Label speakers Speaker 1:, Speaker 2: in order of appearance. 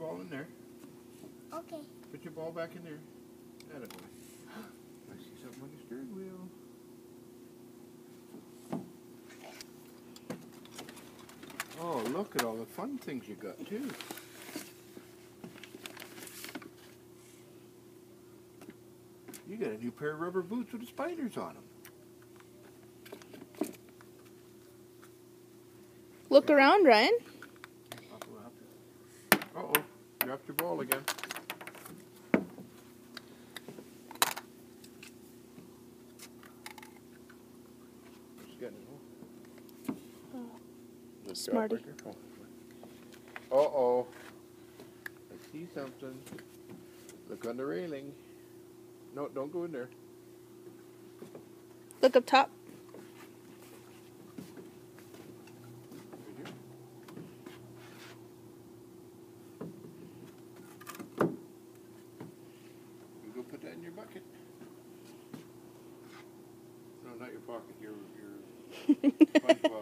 Speaker 1: ball in there.
Speaker 2: Okay.
Speaker 1: Put your ball back in there. Attaboy. I see something on the steering wheel. Oh, look at all the fun things you got, too. You got a new pair of rubber boots with the spiders on them.
Speaker 3: Look around, Ryan.
Speaker 1: Uh-oh, dropped your ball again. Just getting it. Oh.
Speaker 3: Smarty.
Speaker 1: Uh-oh. I see something. Look on the railing. No, don't go in there.
Speaker 3: Look up top.
Speaker 1: Right here. You go put that in your bucket. No, not your pocket. Your SpongeBob